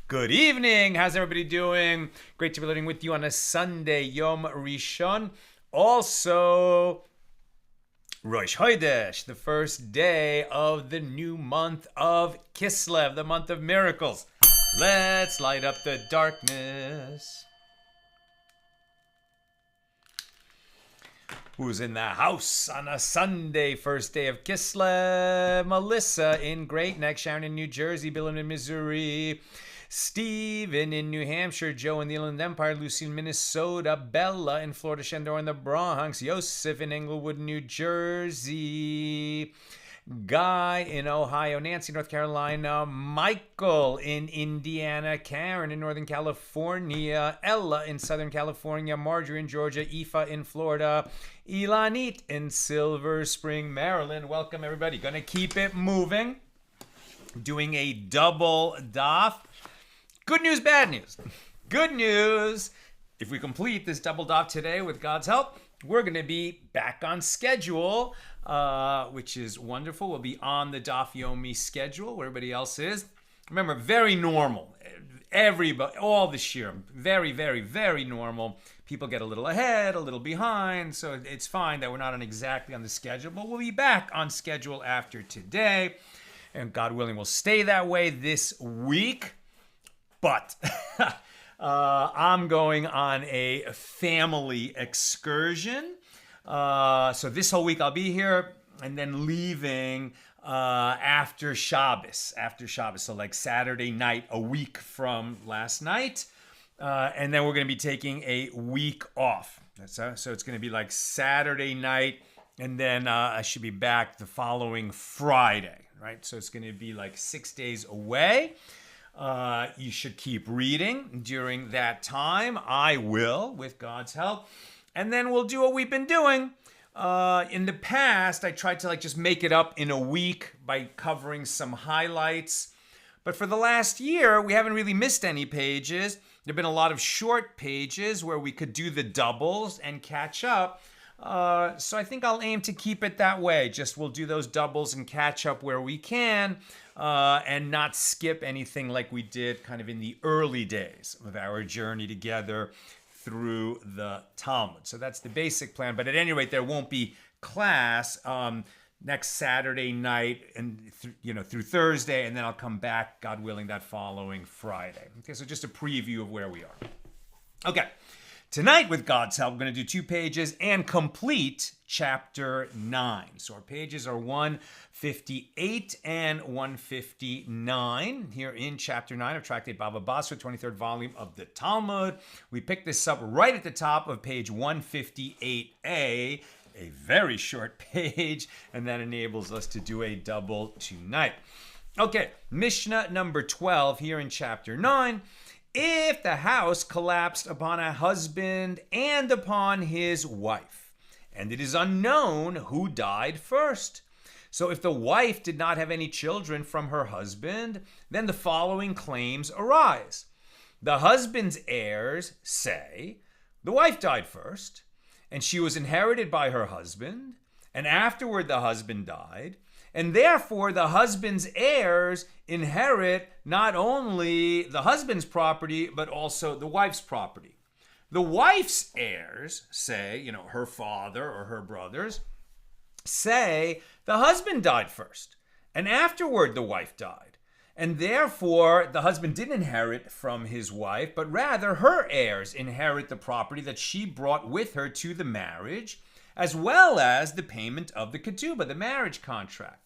Good evening. How's everybody doing? Great to be learning with you on a Sunday, Yom Rishon. Also, Rosh Chodesh, the first day of the new month of Kislev, the month of miracles. Let's light up the darkness. Who's in the house on a Sunday, first day of Kislev? Melissa in Great Neck, Sharon in New Jersey, Bill in Missouri, Steven in New Hampshire, Joe in the Inland Empire, Lucy in Minnesota, Bella in Florida, Shendor in the Bronx, Yosef in Englewood, New Jersey, Guy in Ohio, Nancy, North Carolina, Michael in Indiana, Karen in Northern California, Ella in Southern California, Marjorie in Georgia, Aoife in Florida, Ilanit in Silver Spring, Maryland. Welcome, everybody. Going to keep it moving. Doing a double daf. Good news, bad news. Good news. If we complete this double daf today with God's help, we're going to be back on schedule, which is wonderful. We'll be on the Daf Yomi schedule where everybody else is. Remember, very normal. Everybody, all this year, very, very, very normal. People get a little ahead, a little behind, so it's fine that we're not exactly on the schedule, but we'll be back on schedule after today, and God willing, we'll stay that way this week. But I'm going on a family excursion. So this whole week I'll be here and then leaving after Shabbos. So like Saturday night, a week from last night. And then we're going to be taking a week off. So it's going to be like Saturday night. And then I should be back the following Friday, right? So it's going to be like 6 days away. You should keep reading during that time. I will, with God's help. And then we'll do what we've been doing. In the past, I tried to just make it up in a week by covering some highlights. But for the last year, we haven't really missed any pages. There have been a lot of short pages where we could do the doubles and catch up. So I think I'll aim to keep it that way. Just we'll do those doubles and catch up where we can. And not skip anything like we did kind of in the early days of our journey together through the Talmud. So that's the basic plan. But at any rate, there won't be class next Saturday night and through Thursday, and then I'll come back, God willing, that following Friday. Okay, so just a preview of where we are. Okay. Tonight, with God's help, we're going to do 2 pages and complete chapter 9. So our pages are 158 and 159 here in chapter 9 of Tractate Bava Basra, 23rd volume of the Talmud. We pick this up right at the top of page 158a, a very short page, and that enables us to do a double tonight. Okay, Mishna number 12 here in chapter 9. If the house collapsed upon a husband and upon his wife, and it is unknown who died first. So if the wife did not have any children from her husband, then the following claims arise. The husband's heirs say, the wife died first, and she was inherited by her husband, and afterward the husband died, and therefore the husband's heirs inherit not only the husband's property, but also the wife's property. The wife's heirs say, her father or her brothers, say the husband died first, and afterward the wife died. And therefore the husband didn't inherit from his wife, but rather her heirs inherit the property that she brought with her to the marriage, as well as the payment of the ketubah, the marriage contract.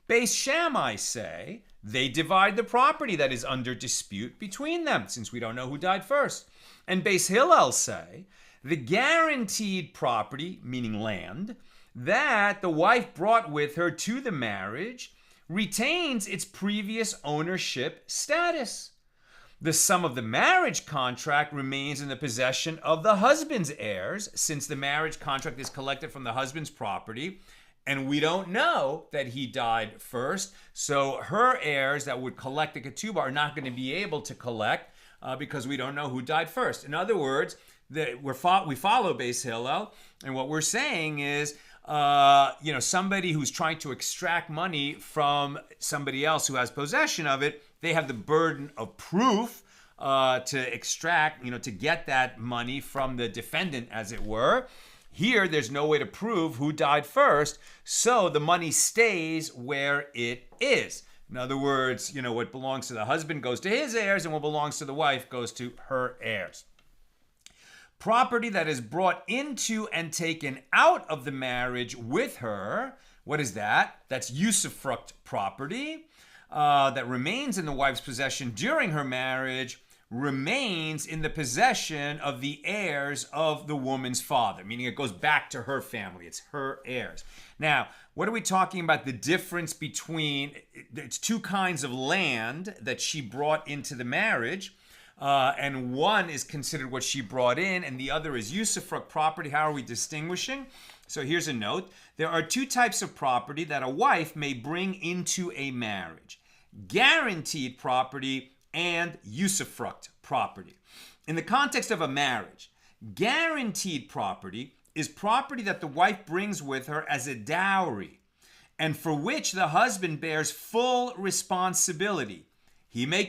Beis Shammai say they divide the property that is under dispute between them, since we don't know who died first. And Beis Hillel say The guaranteed property, meaning land, that the wife brought with her to the marriage retains its previous ownership status. The sum of the marriage contract remains in the possession of the husband's heirs, since the marriage contract is collected from the husband's property, and we don't know that he died first. So her heirs that would collect the ketubah are not going to be able to collect because we don't know who died first. In other words, we follow Beis Hillel, and what we're saying is, somebody who's trying to extract money from somebody else who has possession of it, they have the burden of proof to extract, to get that money from the defendant, as it were. Here, there's no way to prove who died first, so the money stays where it is. In other words, what belongs to the husband goes to his heirs, and what belongs to the wife goes to her heirs. Property that is brought into and taken out of the marriage with her, what is that? That's usufruct property that remains in the wife's possession during her marriage, remains in the possession of the heirs of the woman's father, meaning it goes back to her family. It's her heirs. Now, what are we talking about? The difference between, it's two kinds of land that she brought into the marriage, and one is considered what she brought in, and the other is usufruct property. How are we distinguishing? So here's a note. There are two types of property that a wife may bring into a marriage: guaranteed property and usufruct property. In the context of a marriage, guaranteed property is property that the wife brings with her as a dowry, and for which the husband bears full responsibility. He may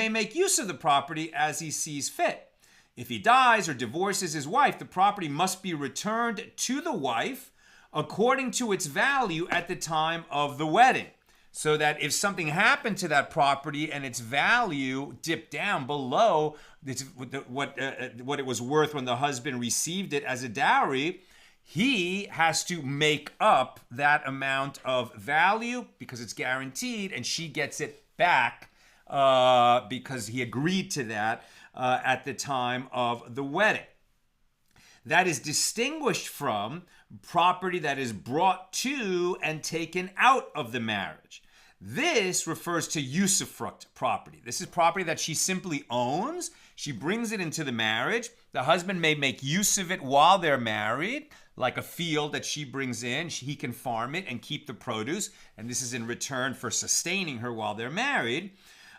make use of the property as he sees fit. If he dies or divorces his wife, the property must be returned to the wife according to its value at the time of the wedding. So that if something happened to that property and its value dipped down below what it was worth when the husband received it as a dowry, he has to make up that amount of value because it's guaranteed, and she gets it back because he agreed to that at the time of the wedding. That is distinguished from property that is brought to and taken out of the marriage. This refers to usufruct property. This is property that she simply owns. She brings it into the marriage. The husband may make use of it while they're married, like a field that she brings in. He can farm it and keep the produce, and this is in return for sustaining her while they're married.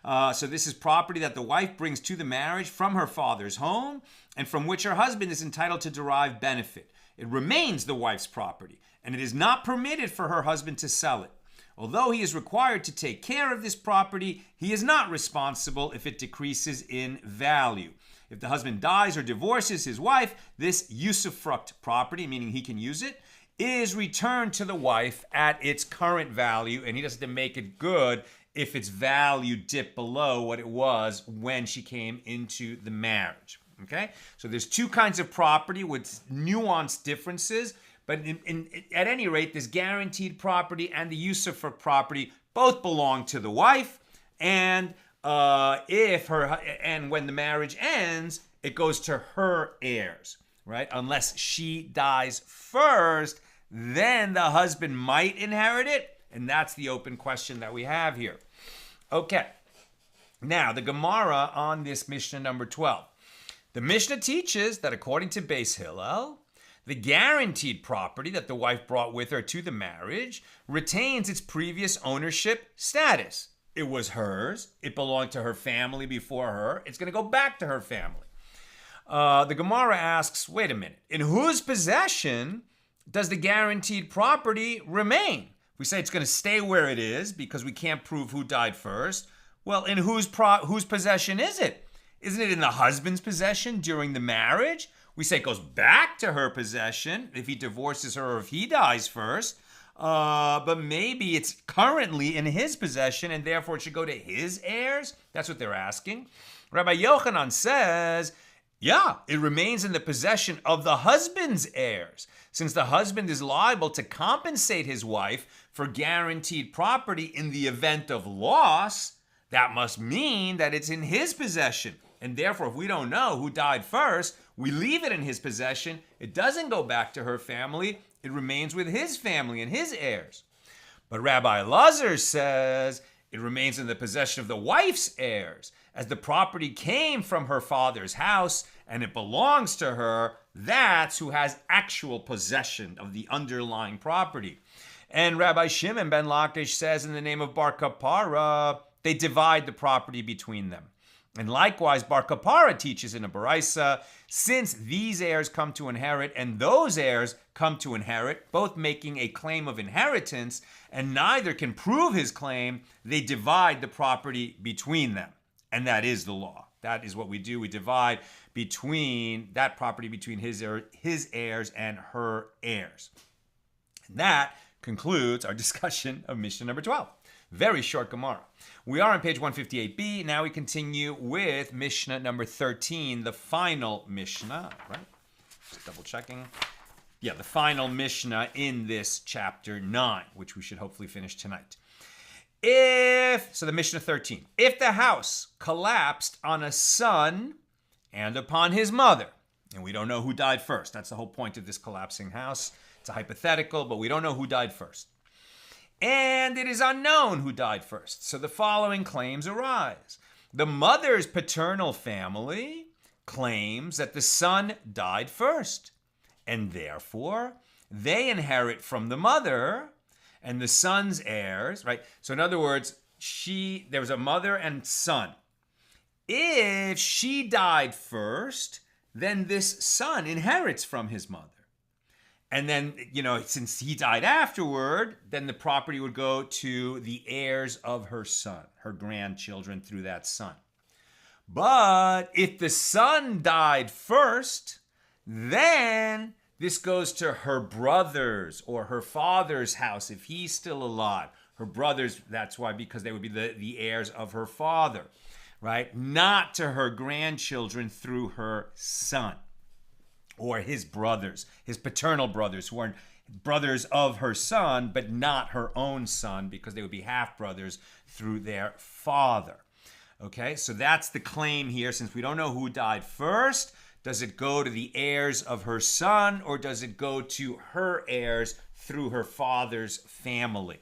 So this is property that the wife brings to the marriage from her father's home, and from which her husband is entitled to derive benefit. It remains the wife's property, and it is not permitted for her husband to sell it. Although he is required to take care of this property, he is not responsible if it decreases in value. If the husband dies or divorces his wife, this usufruct property, meaning he can use it, is returned to the wife at its current value, and he doesn't have to make it good if its value dipped below what it was when she came into the marriage. Okay? So there's two kinds of property with nuanced differences. But at any rate, this guaranteed property and the usufruct property both belong to the wife, and when the marriage ends, it goes to her heirs, right? Unless she dies first, then the husband might inherit it, and that's the open question that we have here. Okay, now the Gemara on this Mishnah number 12. The Mishnah teaches that according to Beis Hillel, the guaranteed property that the wife brought with her to the marriage retains its previous ownership status. It was hers. It belonged to her family before her. It's going to go back to her family. The Gemara asks, wait a minute, in whose possession does the guaranteed property remain? We say it's going to stay where it is because we can't prove who died first. Well, in whose possession is it? Isn't it in the husband's possession during the marriage? We say it goes back to her possession if he divorces her or if he dies first. But maybe it's currently in his possession and therefore it should go to his heirs? That's what they're asking. Rabbi Yochanan says, yeah, it remains in the possession of the husband's heirs, since the husband is liable to compensate his wife for guaranteed property in the event of loss. That must mean that it's in his possession. And therefore, if we don't know who died first, we leave it in his possession. It doesn't go back to her family. It remains with his family and his heirs. But Rabbi Elazar says it remains in the possession of the wife's heirs. As the property came from her father's house and it belongs to her, that's who has actual possession of the underlying property. And Rabbi Shimon ben Lakish says in the name of Bar Kapara, they divide the property between them. And likewise, Bar Kapara teaches in a Baraisa, since these heirs come to inherit and those heirs come to inherit, both making a claim of inheritance, and neither can prove his claim, they divide the property between them. And that is the law. That is what we do. We divide between that property between his heirs and her heirs. And that concludes our discussion of Mishnah number 12. Very short Gemara. We are on page 158b. Now we continue with Mishnah number 13, the final Mishnah, right? Just double checking. Yeah, the final Mishnah in this chapter 9, which we should hopefully finish tonight. So the Mishnah 13, if the house collapsed on a son and upon his mother, and we don't know who died first. That's the whole point of this collapsing house. It's a hypothetical, but we don't know who died first. And it is unknown who died first. So the following claims arise. The mother's paternal family claims that the son died first, and therefore they inherit from the mother and the son's heirs, right? So in other words, there was a mother and son. If she died first, then this son inherits from his mother. And then, since he died afterward, then the property would go to the heirs of her son, her grandchildren through that son. But if the son died first, then this goes to her brothers or her father's house if he's still alive. Her brothers, that's why, because they would be the heirs of her father, right? Not to her grandchildren through her son. Or his brothers, his paternal brothers, who are brothers of her son, but not her own son, because they would be half-brothers through their father. Okay, so that's the claim here. Since we don't know who died first, does it go to the heirs of her son, or does it go to her heirs through her father's family?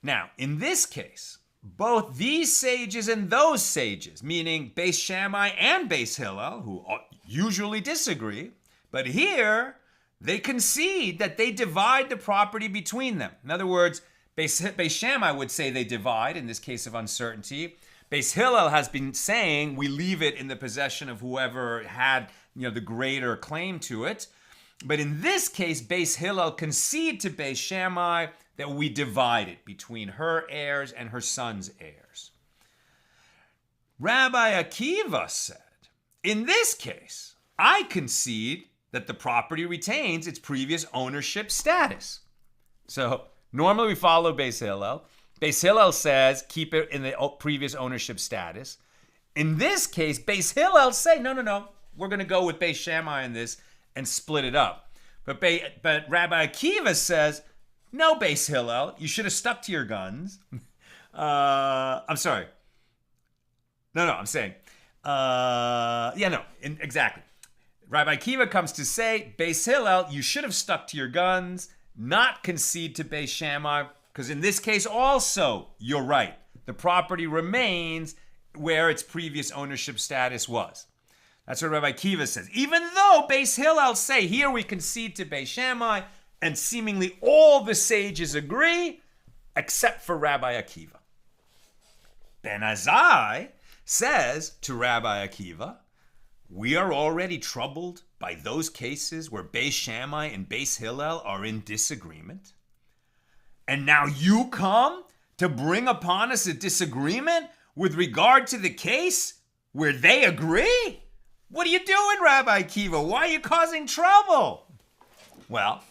Now, in this case, both these sages and those sages, meaning Beis Shammai and Beis Hillel, who usually disagree, but here they concede that they divide the property between them. In other words, Beis Shammai would say they divide in this case of uncertainty. Beis Hillel has been saying we leave it in the possession of whoever had the greater claim to it. But in this case, Beis Hillel concede to Beis Shammai that we divide it between her heirs and her son's heirs. Rabbi Akiva said, in this case, I concede that the property retains its previous ownership status. So normally we follow Beis Hillel. Beis Hillel says keep it in the previous ownership status. In this case, Beis Hillel say, no, we're going to go with Beis Shammai in this and split it up. But Rabbi Akiva says, no, Beis Hillel, you should have stuck to your guns. I'm sorry. I'm saying. Exactly. Rabbi Akiva comes to say, Beis Hillel, you should have stuck to your guns, not concede to Beis Shammai, because in this case also, you're right. The property remains where its previous ownership status was. That's what Rabbi Akiva says. Even though Beis Hillel say, here we concede to Beis Shammai, and seemingly all the sages agree, except for Rabbi Akiva. Ben Azai says to Rabbi Akiva, we are already troubled by those cases where Beis Shammai and Beis Hillel are in disagreement. And now you come to bring upon us a disagreement with regard to the case where they agree? What are you doing, Rabbi Akiva? Why are you causing trouble? Well,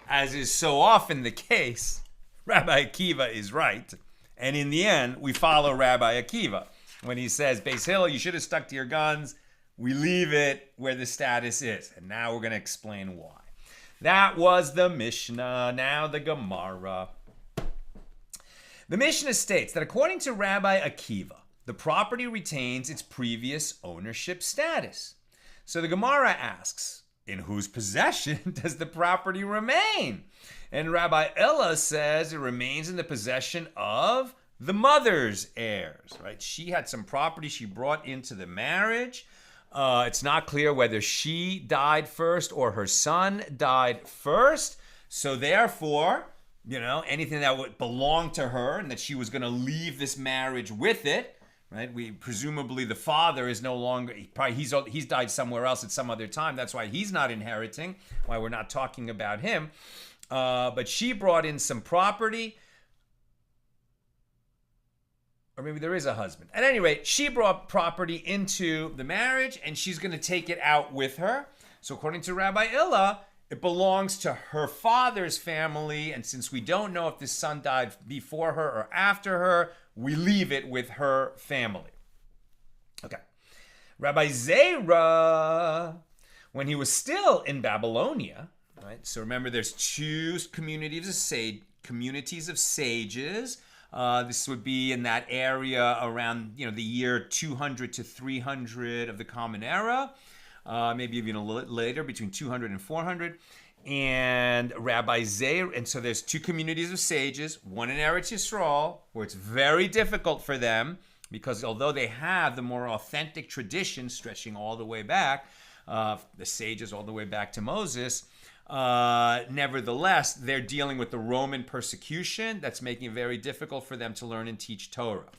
as is so often the case, Rabbi Akiva is right. And in the end, we follow Rabbi Akiva. When he says, Beis Hillel, you should have stuck to your guns, we leave it where the status is. And now we're going to explain why. That was the Mishnah. Now the Gemara. The Mishna states that according to Rabbi Akiva, the property retains its previous ownership status. So the Gemara asks, in whose possession does the property remain? And Rabbi Ella says it remains in the possession of the mother's heirs, right? She had some property she brought into the marriage. It's not clear whether she died first or her son died first. So therefore, anything that would belong to her and that she was going to leave this marriage with it, right? Presumably the father is no longer, he's died somewhere else at some other time. That's why he's not inheriting, why we're not talking about him. But she brought in some property. Or maybe there is a husband. At any rate, she brought property into the marriage and she's going to take it out with her. So according to Rabbi Illa, it belongs to her father's family. And since we don't know if this son died before her or after her, we leave it with her family. Okay. Rabbi Zera, when he was still in Babylonia, right? So remember, there's two communities of sages. This would be in that area around, the year 200 to 300 of the Common Era, maybe even a little later, between 200 and 400. And Rabbi Zeir, and so there's two communities of sages, one in Eretz Yisrael, where it's very difficult for them, because although they have the more authentic tradition stretching all the way back, the sages all the way back to Moses, nevertheless, they're dealing with the Roman persecution that's making it very difficult for them to learn and teach Torah.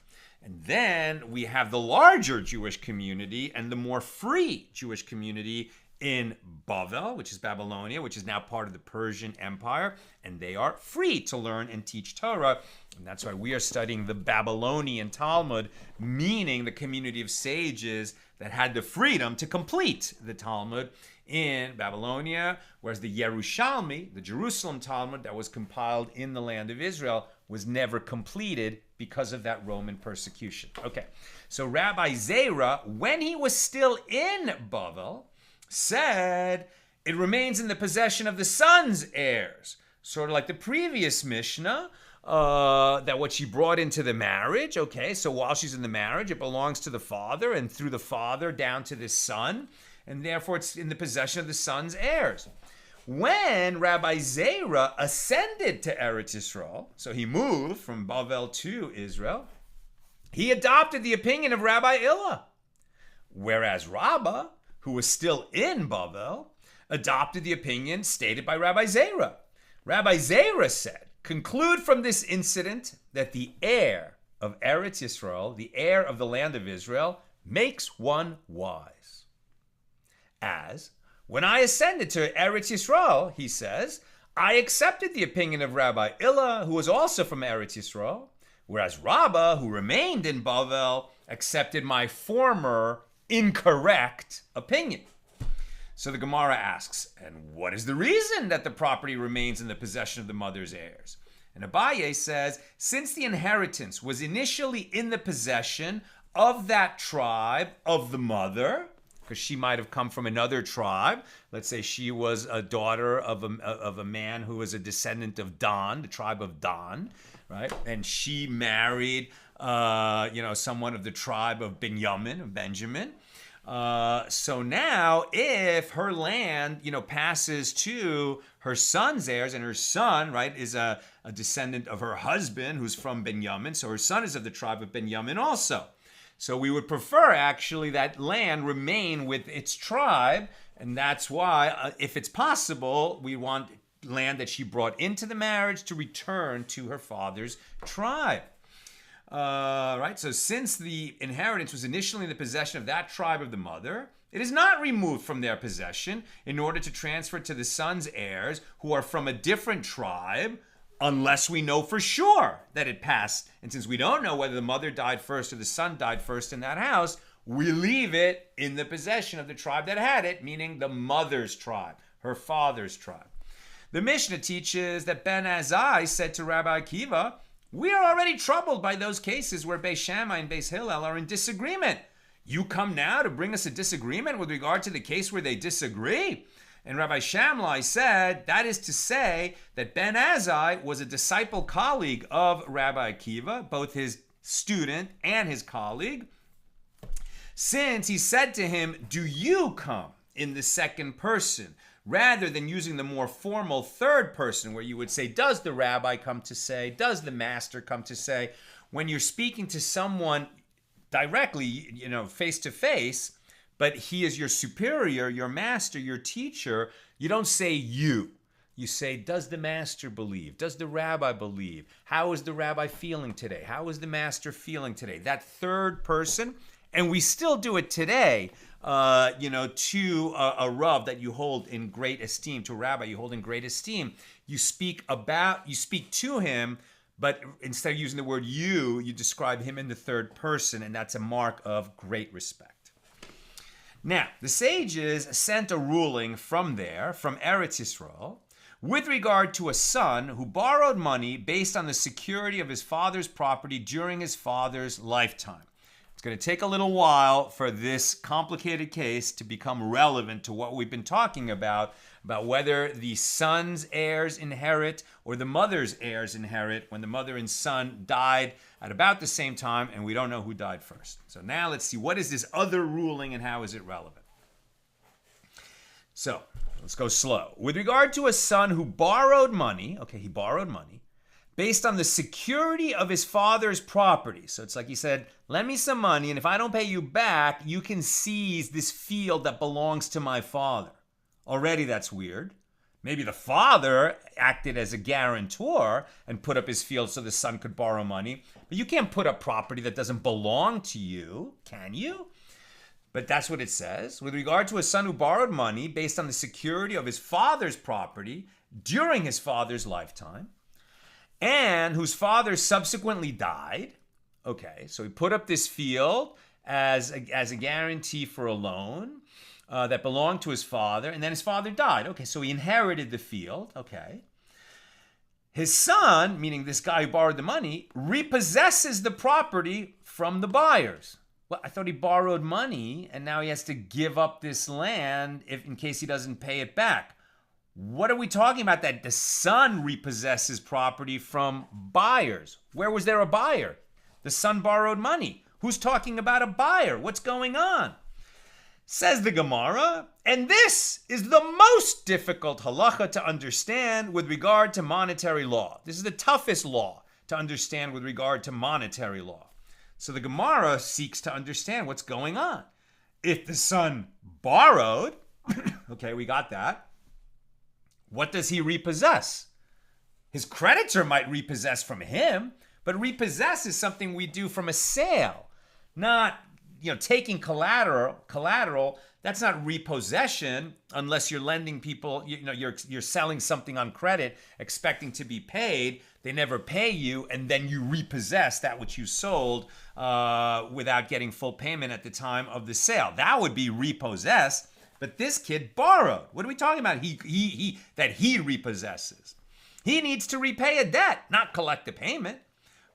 And then we have the larger Jewish community and the more free Jewish community in Bavel, which is Babylonia, which is now part of the Persian Empire, and they are free to learn and teach Torah. And that's why we are studying the Babylonian Talmud, meaning the community of sages that had the freedom to complete the Talmud in Babylonia, whereas the Yerushalmi, the Jerusalem Talmud that was compiled in the land of Israel, was never completed because of that Roman persecution. Okay, so Rabbi Zera, when he was still in Bavel, said it remains in the possession of the son's heirs, sort of like the previous Mishnah, that what she brought into the marriage. Okay, so while she's in the marriage, it belongs to the father, and through the father down to the son, and therefore it's in the possession of the son's heirs. When Rabbi Zera ascended to Eretz Yisrael, so he moved from Bavel to Israel, he adopted the opinion of Rabbi Illa, whereas Rabbah, who was still in Bavel, adopted the opinion stated by Rabbi Zera. Rabbi Zera said, conclude from this incident that the heir of Eretz Yisrael, the heir of the land of Israel, makes one wise. As, when I ascended to Eretz Yisrael, he says, I accepted the opinion of Rabbi Illa, who was also from Eretz Yisrael, whereas Rabbah, who remained in Bavel, accepted my former incorrect opinion. So the Gemara asks, and what is the reason that the property remains in the possession of the mother's heirs? And Abaye says, since the inheritance was initially in the possession of that tribe of the mother, because she might have come from another tribe. Let's say she was a daughter of a man who was a descendant of Dan, the tribe of Dan, right? And she married, someone of the tribe of Benjamin. So now, if her land, passes to her son's heirs, and her son, right, is a descendant of her husband who's from Benjamin, so her son is of the tribe of Benjamin also. So we would prefer, actually, that land remain with its tribe, and that's why, if it's possible, we want land that she brought into the marriage to return to her father's tribe. Right? So since the inheritance was initially in the possession of that tribe of the mother, it is not removed from their possession in order to transfer to the son's heirs who are from a different tribe, unless we know for sure that it passed. And since we don't know whether the mother died first or the son died first in that house, we leave it in the possession of the tribe that had it, meaning the mother's tribe, her father's tribe. The Mishnah teaches that Ben Azai said to Rabbi Akiva, we are already troubled by those cases where Beis Shammai and Beis Hillel are in disagreement. You come now to bring us a disagreement with regard to the case where they disagree? And Rabbi Shammai said, that is to say that Ben Azai was a disciple colleague of Rabbi Akiva, both his student and his colleague, since he said to him, do you come in the second person, rather than using the more formal third person where you would say, does the rabbi come to say, does the master come to say? When you're speaking to someone directly, face to face, but he is your superior, your master, your teacher, you don't say you. You say, does the master believe? Does the rabbi believe? How is the rabbi feeling today? How is the master feeling today? That third person, and we still do it today, to a rav that you hold in great esteem, to a rabbi you hold in great esteem. You speak to him, but instead of using the word you describe him in the third person, and that's a mark of great respect. Now, the sages sent a ruling from Eretz Yisrael, with regard to a son who borrowed money based on the security of his father's property during his father's lifetime. It's going to take a little while for this complicated case to become relevant to what we've been talking about whether the son's heirs inherit or the mother's heirs inherit when the mother and son died at about the same time, and we don't know who died first. So now let's see, what is this other ruling and how is it relevant? So let's go slow. With regard to a son who borrowed money, he borrowed money, based on the security of his father's property. So it's like he said, lend me some money, and if I don't pay you back, you can seize this field that belongs to my father. Already that's weird. Maybe the father acted as a guarantor and put up his field so the son could borrow money. But you can't put up property that doesn't belong to you, can you? But that's what it says. With regard to a son who borrowed money based on the security of his father's property during his father's lifetime, and whose father subsequently died. So he put up this field as a guarantee for a loan that belonged to his father, and then his father died. So he inherited the field. His son, meaning this guy who borrowed the money, repossesses the property from the buyers. Well, I thought he borrowed money, and now he has to give up this land in case he doesn't pay it back. What are we talking about that the son repossesses property from buyers? Where was there a buyer? The son borrowed money. Who's talking about a buyer? What's going on? Says the Gemara, and this is the most difficult halacha to understand with regard to monetary law. This is the toughest law to understand with regard to monetary law. So the Gemara seeks to understand what's going on. If the son borrowed, we got that. What does he repossess? His creditor might repossess from him, but repossess is something we do from a sale, not taking collateral. That's not repossession unless you're lending people, you're selling something on credit, expecting to be paid. They never pay you, and then you repossess that which you sold without getting full payment at the time of the sale. That would be repossess. But this kid borrowed. What are we talking about? He repossesses. He needs to repay a debt, not collect a payment.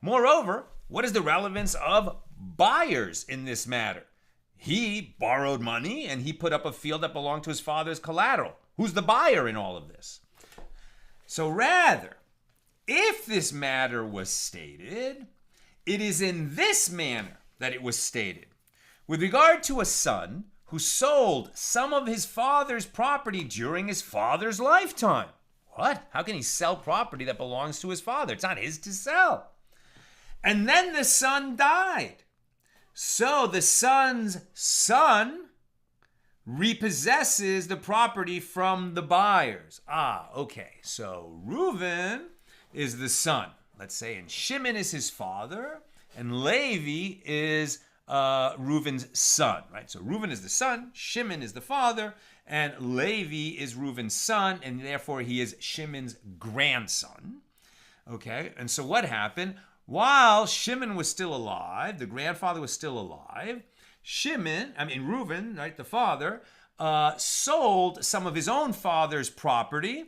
Moreover, what is the relevance of buyers in this matter? He borrowed money and he put up a field that belonged to his father's collateral. Who's the buyer in all of this? So rather, if this matter was stated, it is in this manner that it was stated. With regard to a son who sold some of his father's property during his father's lifetime. What? How can he sell property that belongs to his father? It's not his to sell. And then the son died. So the son's son repossesses the property from the buyers. So Reuven is the son. Let's say, and Shimon is his father, and Levi is Reuven's son, right? So Reuven is the son, Shimon is the father, and Levi is Reuven's son, and therefore he is Shimon's grandson. And so what happened? While Shimon was still alive, the grandfather was still alive, Reuven, right, the father, sold some of his own father's property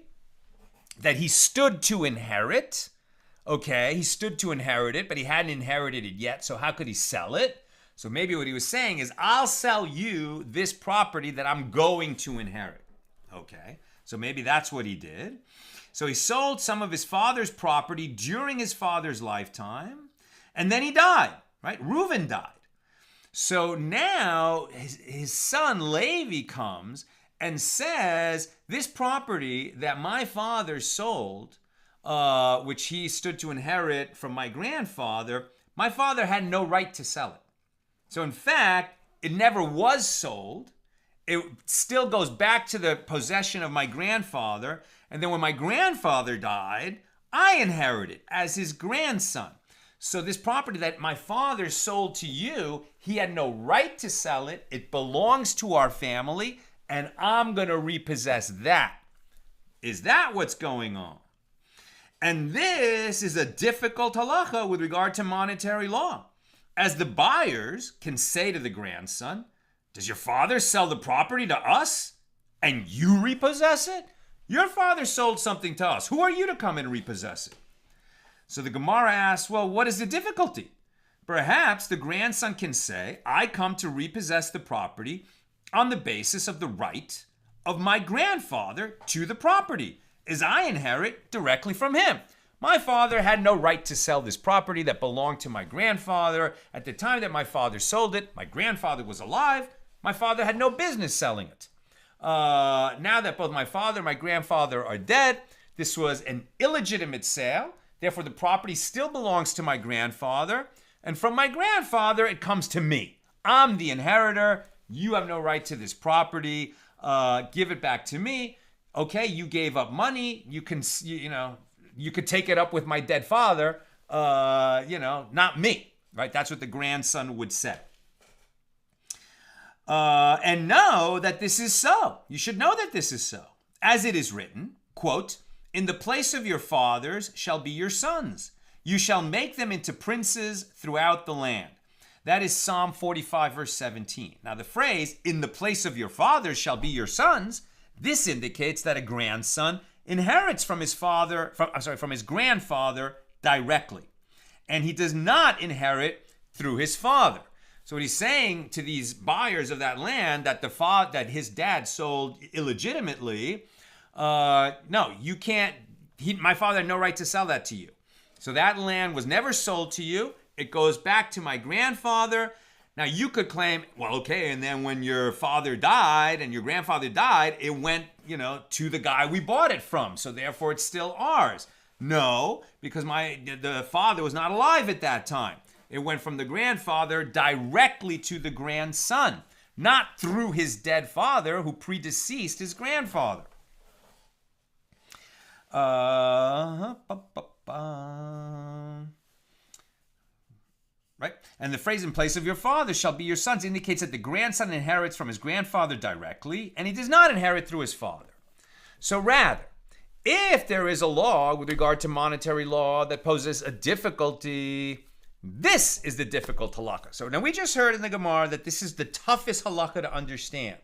that he stood to inherit. He stood to inherit it, but he hadn't inherited it yet, so how could he sell it? So maybe what he was saying is, I'll sell you this property that I'm going to inherit. Okay, so maybe that's what he did. So he sold some of his father's property during his father's lifetime, and then he died, right? Reuven died. So now his son Levi comes and says, this property that my father sold, which he stood to inherit from my grandfather, my father had no right to sell it. So in fact, it never was sold. It still goes back to the possession of my grandfather. And then when my grandfather died, I inherited as his grandson. So this property that my father sold to you, he had no right to sell it. It belongs to our family, and I'm going to repossess that. Is that what's going on? And this is a difficult halacha with regard to monetary law, as the buyers can say to the grandson, does your father sell the property to us and you repossess it? Your father sold something to us. Who are you to come and repossess it? So the Gemara asks, well, what is the difficulty? Perhaps the grandson can say, I come to repossess the property on the basis of the right of my grandfather to the property, as I inherit directly from him. My father had no right to sell this property that belonged to my grandfather. At the time that my father sold it, my grandfather was alive. My father had no business selling it. Now that both my father and my grandfather are dead, this was an illegitimate sale. Therefore, the property still belongs to my grandfather. And from my grandfather, it comes to me. I'm the inheritor. You have no right to this property. Give it back to me. Okay, you gave up money. You can, you could take it up with my dead father. Not me. Right? That's what the grandson would say. And know that this is so. You should know that this is so. As it is written, quote, in the place of your fathers shall be your sons. You shall make them into princes throughout the land. That is Psalm 45, verse 17. Now the phrase, in the place of your fathers shall be your sons, this indicates that a grandson inherits from his grandfather directly. And he does not inherit through his father. So what he's saying to these buyers of that land that his dad sold illegitimately, no, you can't, my father had no right to sell that to you. So that land was never sold to you. It goes back to my grandfather. Now you could claim, well, okay, and then when your father died and your grandfather died, it went, to the guy we bought it from. So therefore it's still ours. No, because the father was not alive at that time. It went from the grandfather directly to the grandson, not through his dead father who predeceased his grandfather. Right? And the phrase in place of your father shall be your sons indicates that the grandson inherits from his grandfather directly, and he does not inherit through his father. So rather, if there is a law with regard to monetary law that poses a difficulty, this is the difficult halakha. So now we just heard in the Gemara that this is the toughest halakha to understand.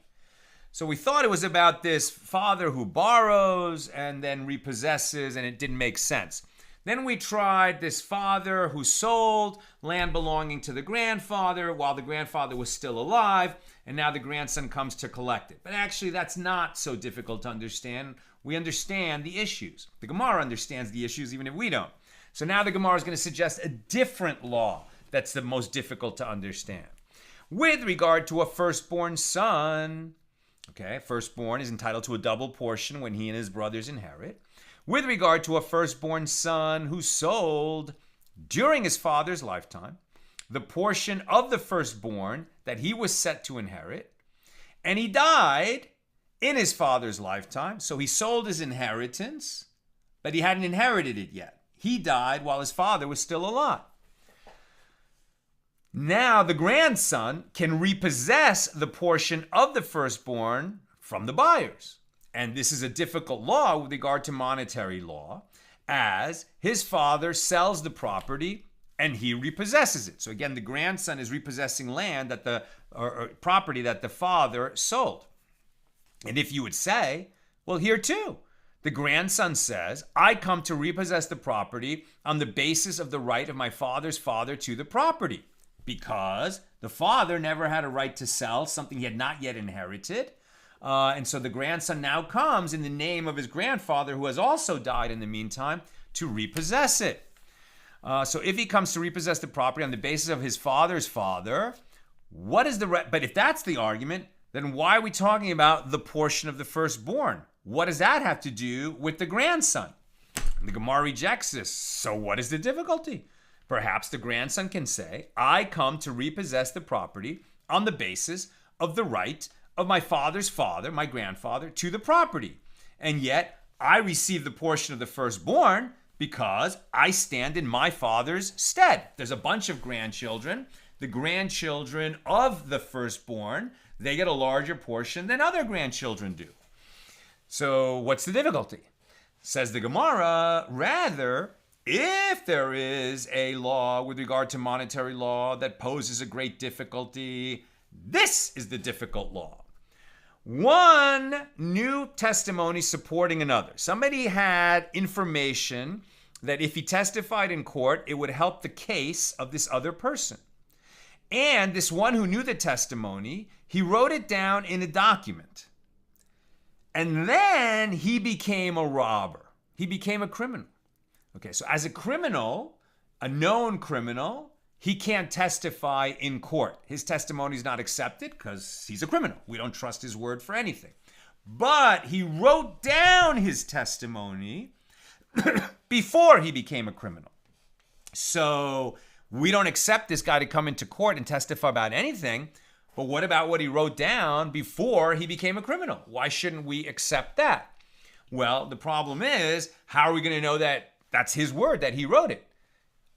So we thought it was about this father who borrows and then repossesses, and it didn't make sense. Then we tried this father who sold land belonging to the grandfather while the grandfather was still alive, and now the grandson comes to collect it. But actually, that's not so difficult to understand. We understand the issues. The Gemara understands the issues even if we don't. So now the Gemara is going to suggest a different law that's the most difficult to understand. With regard to a firstborn son, okay, firstborn is entitled to a double portion when he and his brothers inherit. With regard to a firstborn son who sold during his father's lifetime the portion of the firstborn that he was set to inherit, and he died in his father's lifetime, so he sold his inheritance, but he hadn't inherited it yet. He died while his father was still alive. Now the grandson can repossess the portion of the firstborn from the buyers. And this is a difficult law with regard to monetary law, as his father sells the property and he repossesses it. So again, the grandson is repossessing land or property that the father sold. And if you would say, well, here too, the grandson says, I come to repossess the property on the basis of the right of my father's father to the property, because the father never had a right to sell something he had not yet inherited. And so the grandson now comes in the name of his grandfather, who has also died in the meantime, to repossess it. So if he comes to repossess the property on the basis of his father's father, what is but if that's the argument, then why are we talking about the portion of the firstborn? What does that have to do with the grandson? And the Gemara rejects this. So what is the difficulty? Perhaps the grandson can say, I come to repossess the property on the basis of the right of my father's father, my grandfather, to the property. And yet I receive the portion of the firstborn because I stand in my father's stead. There's a bunch of grandchildren. The grandchildren of the firstborn, they get a larger portion than other grandchildren do. So what's the difficulty? Says the Gemara, rather, if there is a law with regard to monetary law that poses a great difficulty, this is the difficult law. One new testimony supporting another. Somebody had information that if he testified in court, it would help the case of this other person. And this one who knew the testimony, he wrote it down in a document. And then he became a robber. He became a criminal. Okay, so as a criminal, a known criminal, he can't testify in court. His testimony is not accepted because he's a criminal. We don't trust his word for anything. But he wrote down his testimony before he became a criminal. So we don't accept this guy to come into court and testify about anything. But what about what he wrote down before he became a criminal? Why shouldn't we accept that? Well, the problem is, how are we going to know that that's his word, that he wrote it?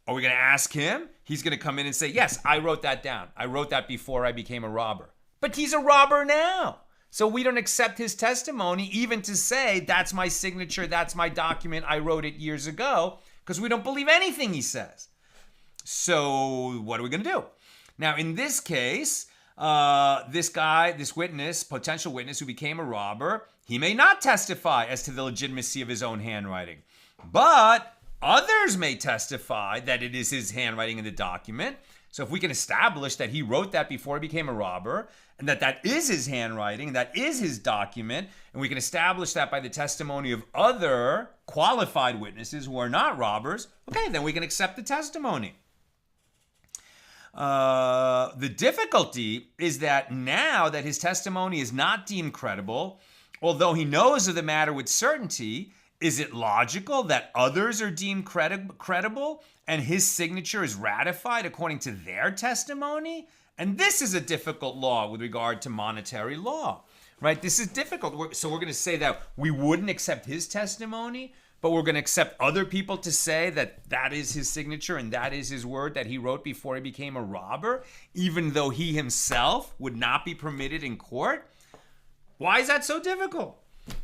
Are we going to ask him? He's going to come in and say, yes, I wrote that down. I wrote that before I became a robber. But he's a robber now. So we don't accept his testimony even to say, that's my signature, that's my document, I wrote it years ago, because we don't believe anything he says. So what are we going to do? Now, in this case, this guy, this witness, potential witness who became a robber, he may not testify as to the legitimacy of his own handwriting. But others may testify that it is his handwriting in the document. So if we can establish that he wrote that before he became a robber, and that that is his handwriting, that is his document, and we can establish that by the testimony of other qualified witnesses who are not robbers, okay, then we can accept the testimony. The difficulty is that now that his testimony is not deemed credible, although he knows of the matter with certainty, is it logical that others are deemed credible and his signature is ratified according to their testimony? And this is a difficult law with regard to monetary law, right? This is difficult. So we're going to say that we wouldn't accept his testimony, but we're going to accept other people to say that that is his signature and that is his word that he wrote before he became a robber, even though he himself would not be permitted in court. Why is that so difficult?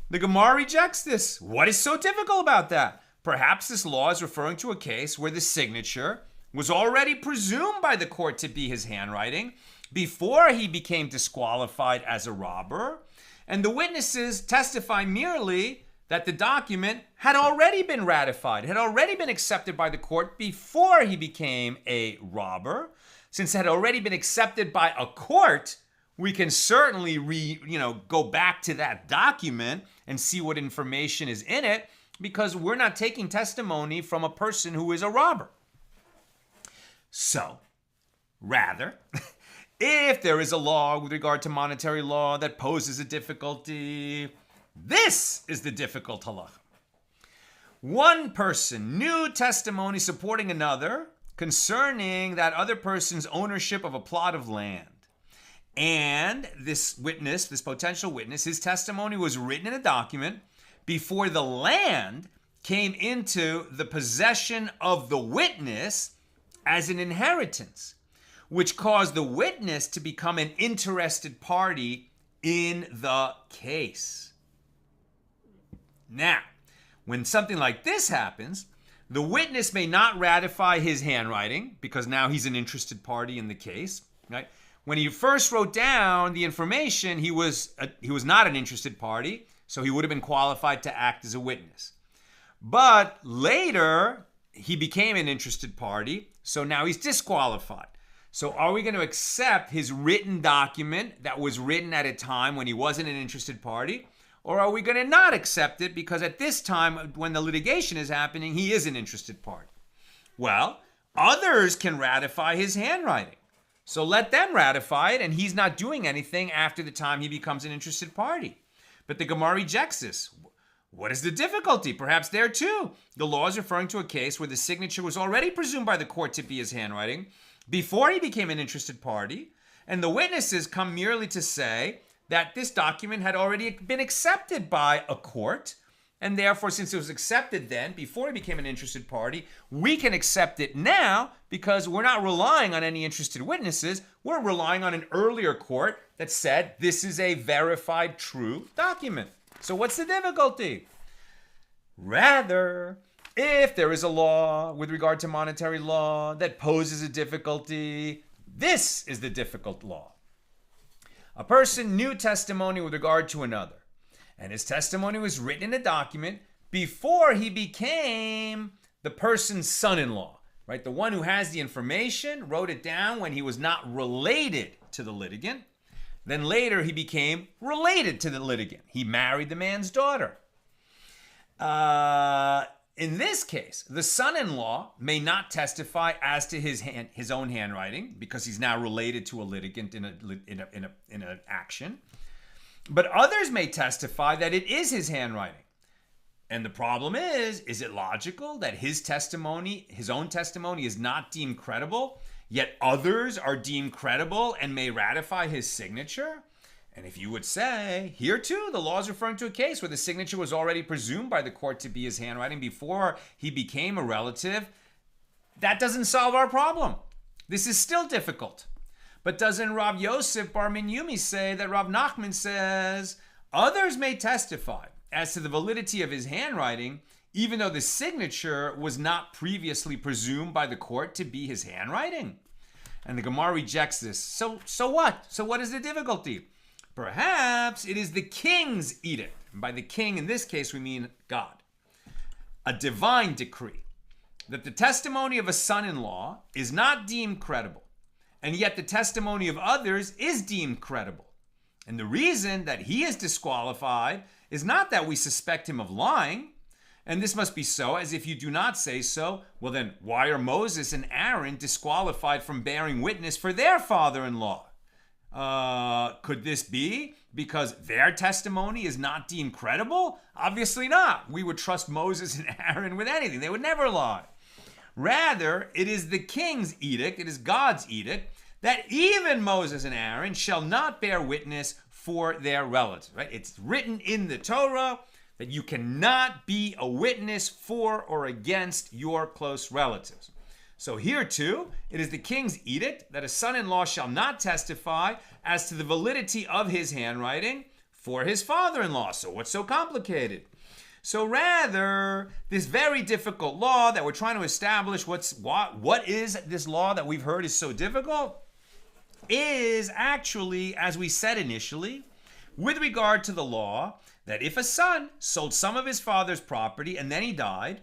The Gemara rejects this. What is so difficult about that? Perhaps this law is referring to a case where the signature was already presumed by the court to be his handwriting before he became disqualified as a robber, and the witnesses testify merely that the document had already been ratified, had already been accepted by the court before he became a robber. Since it had already been accepted by a court, we can certainly go back to that document and see what information is in it, because we're not taking testimony from a person who is a robber. So, rather, if there is a law with regard to monetary law that poses a difficulty, this is the difficult halacha. One person, new testimony supporting another concerning that other person's ownership of a plot of land. And this witness, this potential witness, his testimony was written in a document before the land came into the possession of the witness as an inheritance, which caused the witness to become an interested party in the case. Now, when something like this happens, the witness may not ratify his handwriting because now he's an interested party in the case, right? When he first wrote down the information, he was not an interested party, so he would have been qualified to act as a witness. But later, he became an interested party, so now he's disqualified. So are we going to accept his written document that was written at a time when he wasn't an interested party? Or are we going to not accept it because at this time, when the litigation is happening, he is an interested party? Well, others can ratify his handwriting. So let them ratify it, and he's not doing anything after the time he becomes an interested party. But the Gemara rejects this. What is the difficulty? Perhaps there too. The law is referring to a case where the signature was already presumed by the court to be his handwriting before he became an interested party, and the witnesses come merely to say that this document had already been accepted by a court, and therefore, since it was accepted then, before he became an interested party, we can accept it now because we're not relying on any interested witnesses. We're relying on an earlier court that said this is a verified true document. So what's the difficulty? Rather, if there is a law with regard to monetary law that poses a difficulty, this is the difficult law. A person knew testimony with regard to another, and his testimony was written in a document before he became the person's son-in-law, right? The one who has the information wrote it down when he was not related to the litigant. Then later he became related to the litigant. He married the man's daughter. In this case, the son-in-law may not testify as to his own handwriting because he's now related to a litigant in an action. But others may testify that it is his handwriting. And the problem is it logical that his own testimony is not deemed credible, yet others are deemed credible and may ratify his signature? And if you would say, here too, the law is referring to a case where the signature was already presumed by the court to be his handwriting before he became a relative, that doesn't solve our problem. This is still difficult. But doesn't Rav Yosef Bar Minyumi say that Rav Nachman says others may testify as to the validity of his handwriting, even though the signature was not previously presumed by the court to be his handwriting? And the Gemara rejects this. So what? So what is the difficulty? Perhaps it is the king's edict. And by the king, in this case, we mean God. A divine decree that the testimony of a son-in-law is not deemed credible, and yet the testimony of others is deemed credible. And the reason that he is disqualified is not that we suspect him of lying, and this must be so, as if you do not say so, well then, why are Moses and Aaron disqualified from bearing witness for their father-in-law? Could this be because their testimony is not deemed credible? Obviously not. We would trust Moses and Aaron with anything. They would never lie. Rather, it is the king's edict, it is God's edict, that even Moses and Aaron shall not bear witness for their relatives. Right? It's written in the Torah that you cannot be a witness for or against your close relatives. So here too, it is the king's edict that a son-in-law shall not testify as to the validity of his handwriting for his father-in-law. So what's so complicated? So rather, this very difficult law that we're trying to establish, what is this law that we've heard is so difficult, is actually, as we said initially, with regard to the law, that if a son sold some of his father's property and then he died,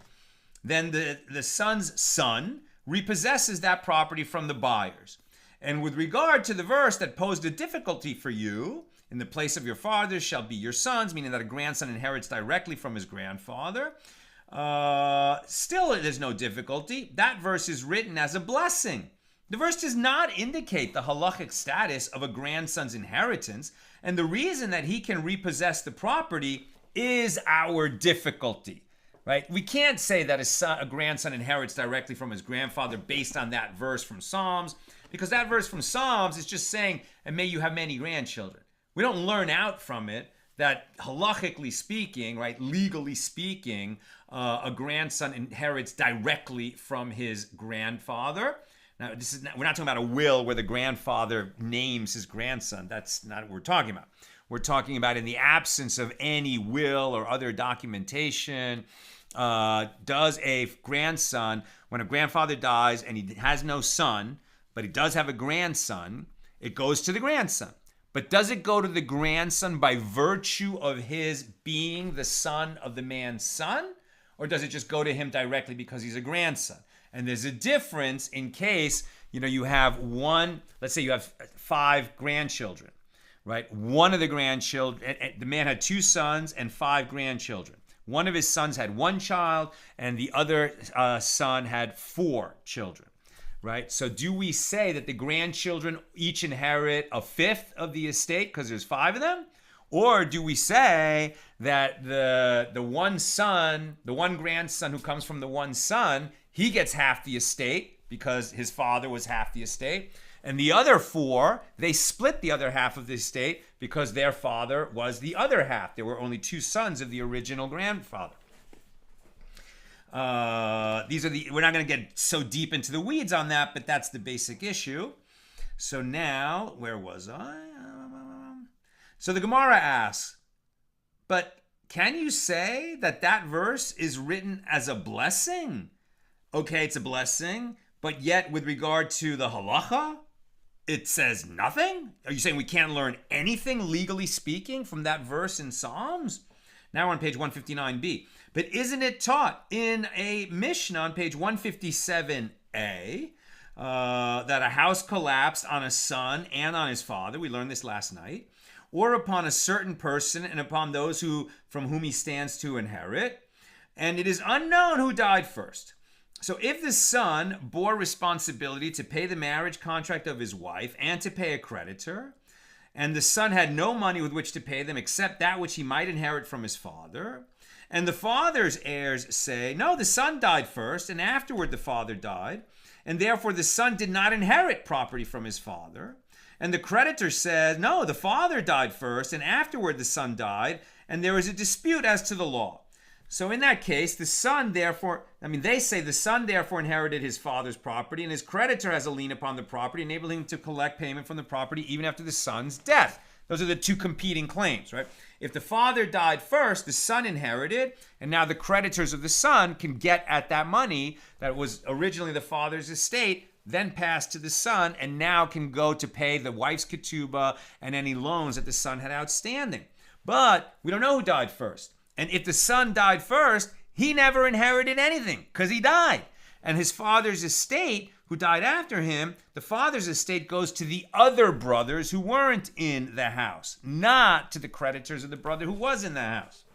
then the son's son repossesses that property from the buyers. And with regard to the verse that posed a difficulty for you, in the place of your fathers shall be your sons, meaning that a grandson inherits directly from his grandfather, still there's no difficulty. That verse is written as a blessing. The verse does not indicate the halachic status of a grandson's inheritance, and the reason that he can repossess the property is our difficulty. Right? We can't say that a grandson inherits directly from his grandfather based on that verse from Psalms, because that verse from Psalms is just saying, and may you have many grandchildren. We don't learn out from it that halachically speaking, right, legally speaking, a grandson inherits directly from his grandfather. Now, we're not talking about a will where the grandfather names his grandson. That's not what we're talking about. We're talking about in the absence of any will or other documentation, does a grandson, when a grandfather dies and he has no son, but he does have a grandson, it goes to the grandson. But does it go to the grandson by virtue of his being the son of the man's son? or does it just go to him directly because he's a grandson? And there's a difference in case, you have let's say you have 5 grandchildren, right? One of the grandchildren, the man had 2 sons and 5 grandchildren. One of his sons had 1 child, and the other son had 4 children, right? So do we say that the grandchildren each inherit a fifth of the estate because there's 5 of them? Or do we say that the one grandson who comes from the one son, he gets half the estate because his father was half the estate, and the other 4, they split the other half of the estate because their father was the other half. There were only 2 sons of the original grandfather. We're not going to get so deep into the weeds on that, but that's the basic issue. So now, where was I? So the Gemara asks, but can you say that verse is written as a blessing? Okay, it's a blessing, but yet with regard to the halacha, it says nothing? Are you saying we can't learn anything legally speaking from that verse in Psalms? Now we're on page 159b. But isn't it taught in a Mishna on page 157a that a house collapsed on a son and on his father? We learned this last night. Or upon a certain person and upon those from whom he stands to inherit. And it is unknown who died first. So if the son bore responsibility to pay the marriage contract of his wife and to pay a creditor, and the son had no money with which to pay them except that which he might inherit from his father, and the father's heirs say, no, the son died first, and afterward the father died, and therefore the son did not inherit property from his father, and the creditor says, no, the father died first, and afterward the son died, and there is a dispute as to the law. So in that case, they say the son therefore inherited his father's property, and his creditor has a lien upon the property, enabling him to collect payment from the property even after the son's death. Those are the 2 competing claims, right? If the father died first, the son inherited, and now the creditors of the son can get at that money that was originally the father's estate, then passed to the son, and now can go to pay the wife's ketubah and any loans that the son had outstanding. But we don't know who died first. And if the son died first, he never inherited anything because he died. And his father's estate, who died after him, the father's estate goes to the other brothers who weren't in the house, not to the creditors of the brother who was in the house.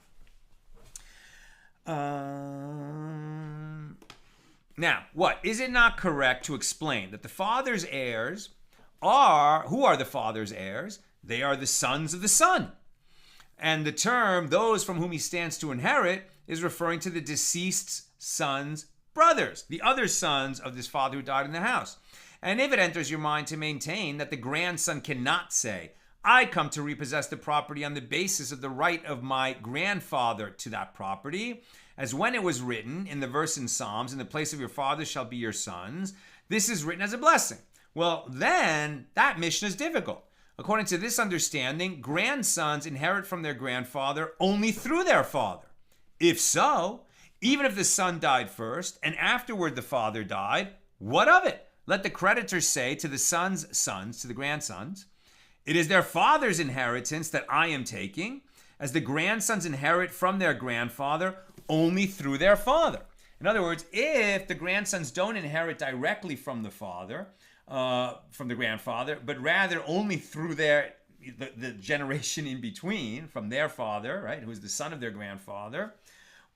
Now, what? Is it not correct to explain that the father's heirs who are the father's heirs? They are the sons of the son. And the term, those from whom he stands to inherit, is referring to the deceased's son's brothers, the other sons of this father who died in the house. And if it enters your mind to maintain that the grandson cannot say, I come to repossess the property on the basis of the right of my grandfather to that property, as when it was written in the verse in Psalms, in the place of your fathers shall be your sons, this is written as a blessing. Well, then that Mishnah is difficult. According to this understanding, grandsons inherit from their grandfather only through their father. If so, even if the son died first and afterward the father died, what of it? Let the creditors say to the son's sons, to the grandsons, it is their father's inheritance that I am taking, as the grandsons inherit from their grandfather only through their father. In other words, if the grandsons don't inherit directly from the father, from the grandfather, but rather only through the generation in between, from their father, right, who is the son of their grandfather,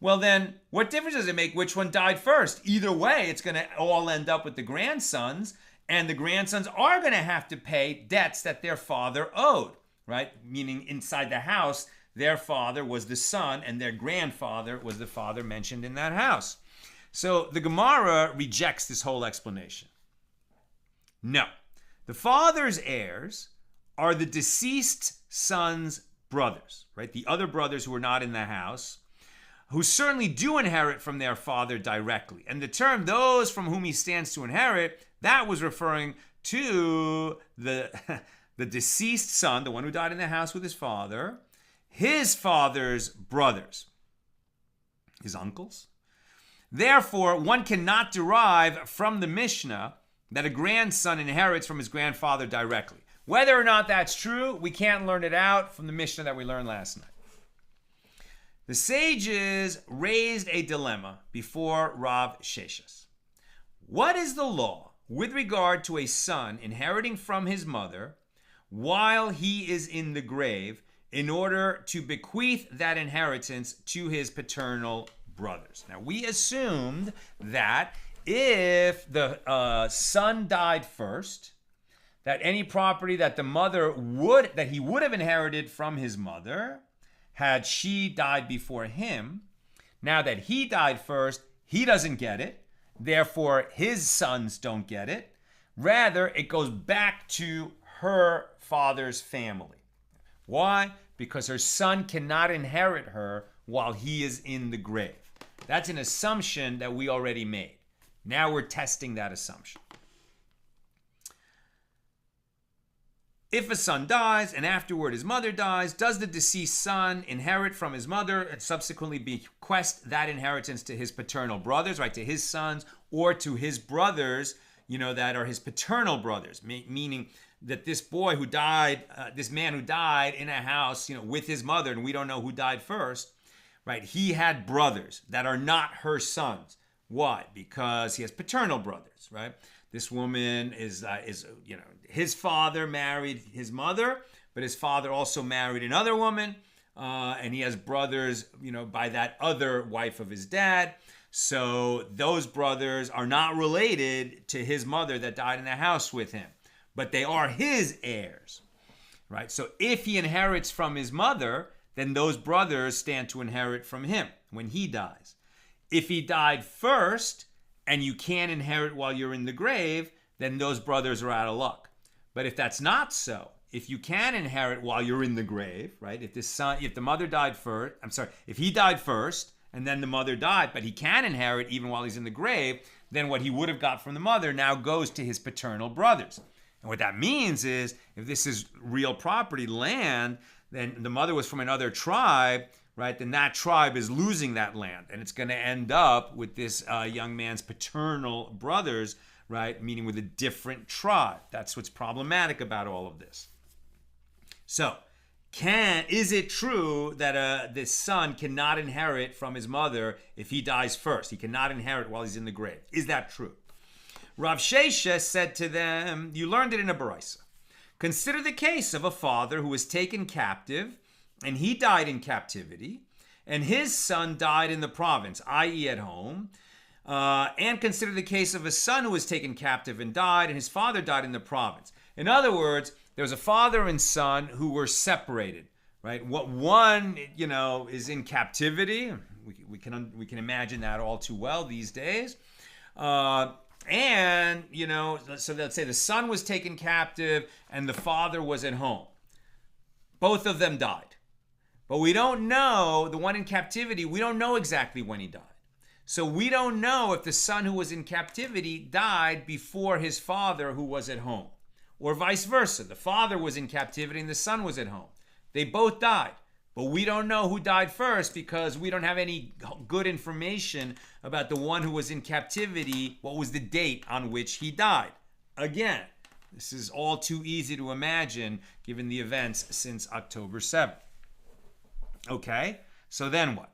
well then, what difference does it make which one died first? Either way, it's going to all end up with the grandsons, and the grandsons are going to have to pay debts that their father owed, right? Meaning inside the house, their father was the son, and their grandfather was the father mentioned in that house. So the Gemara rejects this whole explanation. No. The father's heirs are the deceased son's brothers, right? The other brothers who were not in the house, who certainly do inherit from their father directly. And the term, those from whom he stands to inherit, that was referring to the deceased son, the one who died in the house with his father, his father's brothers, his uncles. Therefore, one cannot derive from the Mishnah that a grandson inherits from his grandfather directly. Whether or not that's true, we can't learn it out from the Mishnah that we learned last night. The sages raised a dilemma before Rav Sheshas. What is the law with regard to a son inheriting from his mother while he is in the grave in order to bequeath that inheritance to his paternal brothers? Now, we assumed that if the son died first, that any property that he would have inherited from his mother, had she died before him, now that he died first, he doesn't get it. Therefore, his sons don't get it. Rather, it goes back to her father's family. Why? Because her son cannot inherit her while he is in the grave. That's an assumption that we already made. Now we're testing that assumption. If a son dies and afterward his mother dies, does the deceased son inherit from his mother and subsequently bequest that inheritance to his paternal brothers, right, to his sons, or to his brothers, that are his paternal brothers, meaning that this boy who died, this man who died in a house, with his mother, and we don't know who died first, right, he had brothers that are not her sons. Why? Because he has paternal brothers, right? This woman is his father married his mother, but his father also married another woman, and he has brothers, by that other wife of his dad. So those brothers are not related to his mother that died in the house with him, but they are his heirs, right? So if he inherits from his mother, then those brothers stand to inherit from him when he dies. If he died first, and you can't inherit while you're in the grave, then those brothers are out of luck. But if that's not so, if you can inherit while you're in the grave, right? If he died first and then the mother died, but he can inherit even while he's in the grave, then what he would have got from the mother now goes to his paternal brothers. And what that means is, if this is real property, land, then the mother was from another tribe, right, then that tribe is losing that land, and it's going to end up with this young man's paternal brothers, right, meaning with a different tribe. That's what's problematic about all of this. So, is it true that this son cannot inherit from his mother if he dies first? He cannot inherit while he's in the grave. Is that true? Rav Shesha said to them, you learned it in a Baraisa. Consider the case of a father who was taken captive, and he died in captivity, and his son died in the province, i.e. at home. And consider the case of a son who was taken captive and died, and his father died in the province. In other words, there was a father and son who were separated, right? What one, is in captivity. We can imagine that all too well these days. So let's say the son was taken captive and the father was at home. Both of them died. But we don't know, the one in captivity, we don't know exactly when he died. So we don't know if the son who was in captivity died before his father who was at home. Or vice versa. The father was in captivity and the son was at home. They both died. But we don't know who died first because we don't have any good information about the one who was in captivity, what was the date on which he died. Again, this is all too easy to imagine given the events since October 7th. Okay, so then what?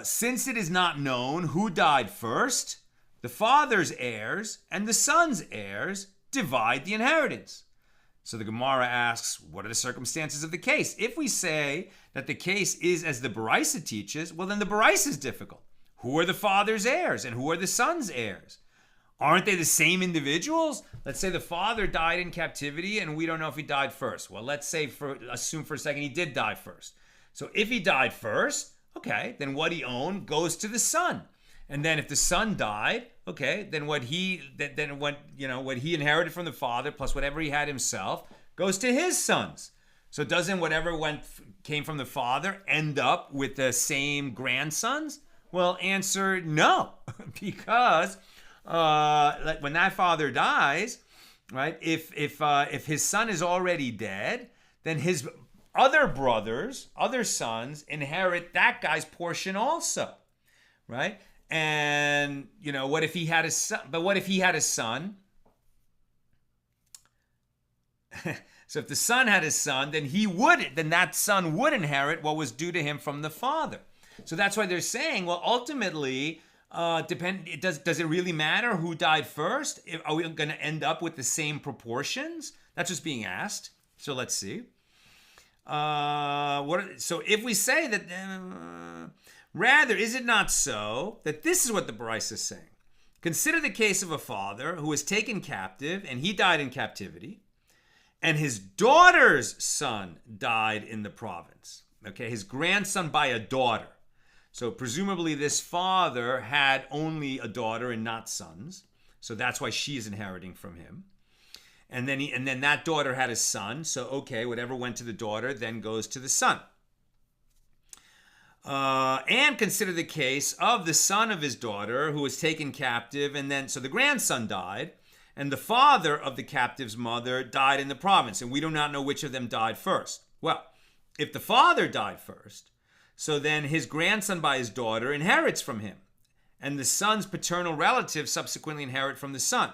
Since it is not known who died first, the father's heirs and the son's heirs divide the inheritance. So the Gemara asks, what are the circumstances of the case? If we say that the case is as the Baraisa teaches, well, then the Baraisa is difficult. Who are the father's heirs and who are the son's heirs? Aren't they the same individuals? Let's say the father died in captivity and we don't know if he died first. Well, assume for a second he did die first. So if he died first, okay, then what he owned goes to the son. And then if the son died, okay, then what he inherited from the father plus whatever he had himself goes to his sons. So doesn't whatever came from the father end up with the same grandsons? Well, answer no, because when that father dies, right? If his son is already dead, then his other sons inherit that guy's portion also, right? And what if he had a son? But what if he had a son? So if the son had a son, then that son would inherit what was due to him from the father. So that's why they're saying, well, ultimately, does it really matter who died first? Are we going to end up with the same proportions? That's what's being asked. So let's see. So if we say that, rather, is it not so that this is what the Bryce is saying? Consider the case of a father who was taken captive and he died in captivity, and his daughter's son died in the province. Okay, his grandson by a daughter. So presumably this father had only a daughter and not sons. So that's why she is inheriting from him. And then that daughter had a son. So okay, whatever went to the daughter then goes to the son. And consider the case of the son of his daughter who was taken captive, and then so the grandson died, and the father of the captive's mother died in the province, and we do not know which of them died first. Well, if the father died first, so then his grandson by his daughter inherits from him, and the son's paternal relatives subsequently inherit from the son.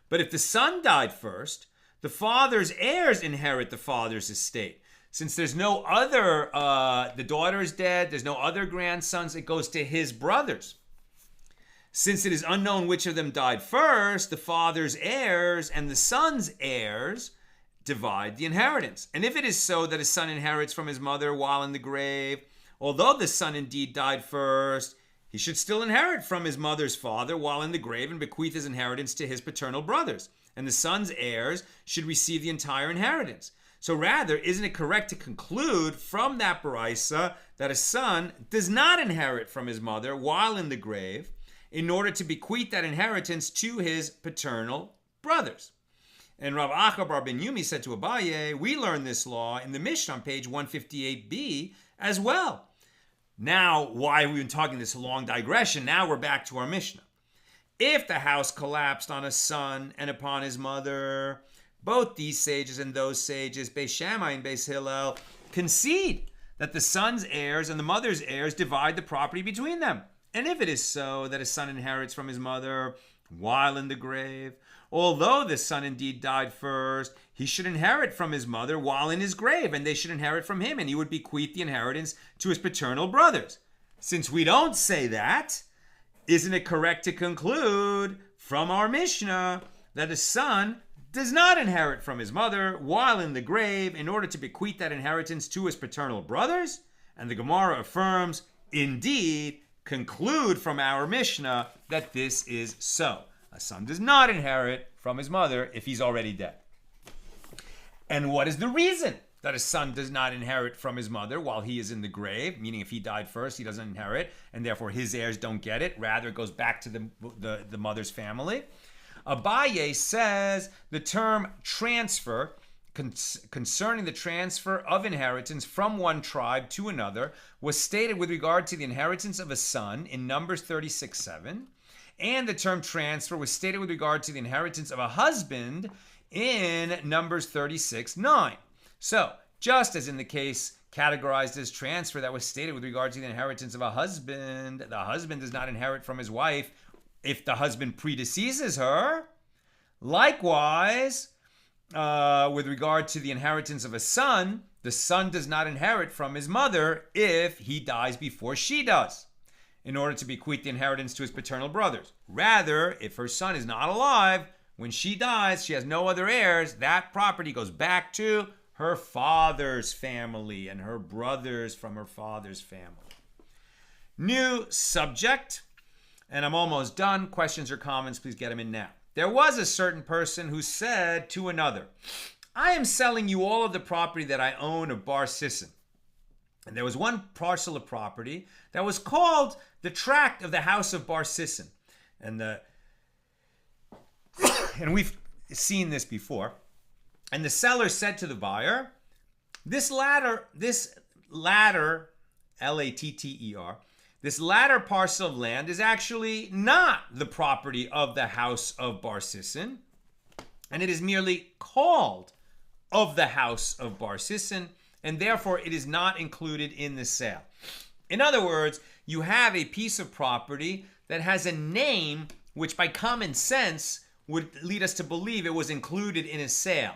But if the son died first, the father's heirs inherit the father's estate. Since there's no other, the daughter is dead, there's no other grandsons, it goes to his brothers. Since it is unknown which of them died first, the father's heirs and the son's heirs divide the inheritance. And if it is so that a son inherits from his mother while in the grave, although the son indeed died first, he should still inherit from his mother's father while in the grave and bequeath his inheritance to his paternal brothers. And the son's heirs should receive the entire inheritance. So rather, isn't it correct to conclude from that Baraisa that a son does not inherit from his mother while in the grave in order to bequeath that inheritance to his paternal brothers? And Rav Acha bar ben Yumi said to Abaye, we learn this law in the Mishna on page 158b as well. Now, why have we been talking this long digression? Now we're back to our Mishnah. If the house collapsed on a son and upon his mother, both these sages and those sages, Beis Shammai and Beis Hillel, concede that the son's heirs and the mother's heirs divide the property between them. And if it is so that a son inherits from his mother while in the grave, although the son indeed died first, he should inherit from his mother while in his grave, and they should inherit from him, and he would bequeath the inheritance to his paternal brothers. Since we don't say that, isn't it correct to conclude from our Mishnah that a son does not inherit from his mother while in the grave in order to bequeath that inheritance to his paternal brothers? And the Gemara affirms, indeed, conclude from our Mishnah that this is so. A son does not inherit from his mother if he's already dead. And what is the reason that a son does not inherit from his mother while he is in the grave? Meaning if he died first, he doesn't inherit, and therefore his heirs don't get it. Rather, it goes back to the mother's family. Abaye says the term transfer, concerning the transfer of inheritance from one tribe to another, was stated with regard to the inheritance of a son in Numbers 36:7, and the term transfer was stated with regard to the inheritance of a husband in Numbers 36:9. So, just as in the case categorized as transfer that was stated with regard to the inheritance of a husband, the husband does not inherit from his wife if the husband predeceases her. Likewise, with regard to the inheritance of a son, the son does not inherit from his mother if he dies before she does, in order to bequeath the inheritance to his paternal brothers. Rather, if her son is not alive, when she dies, she has no other heirs, that property goes back to her father's family and her brothers from her father's family. New subject. And I'm almost done. Questions or comments, please get them in now. There was a certain person who said to another, I am selling you all of the property that I own of Bar Sisson. And there was one parcel of property that was called the tract of the house of Bar Sisson. And we've seen this before. And the seller said to the buyer, this latter, L-A-T-T-E-R, this latter parcel of land is actually not the property of the house of Bar Sisson, and it is merely called of the house of Bar Sisson, and therefore it is not included in the sale. In other words, you have a piece of property that has a name which by common sense would lead us to believe it was included in a sale.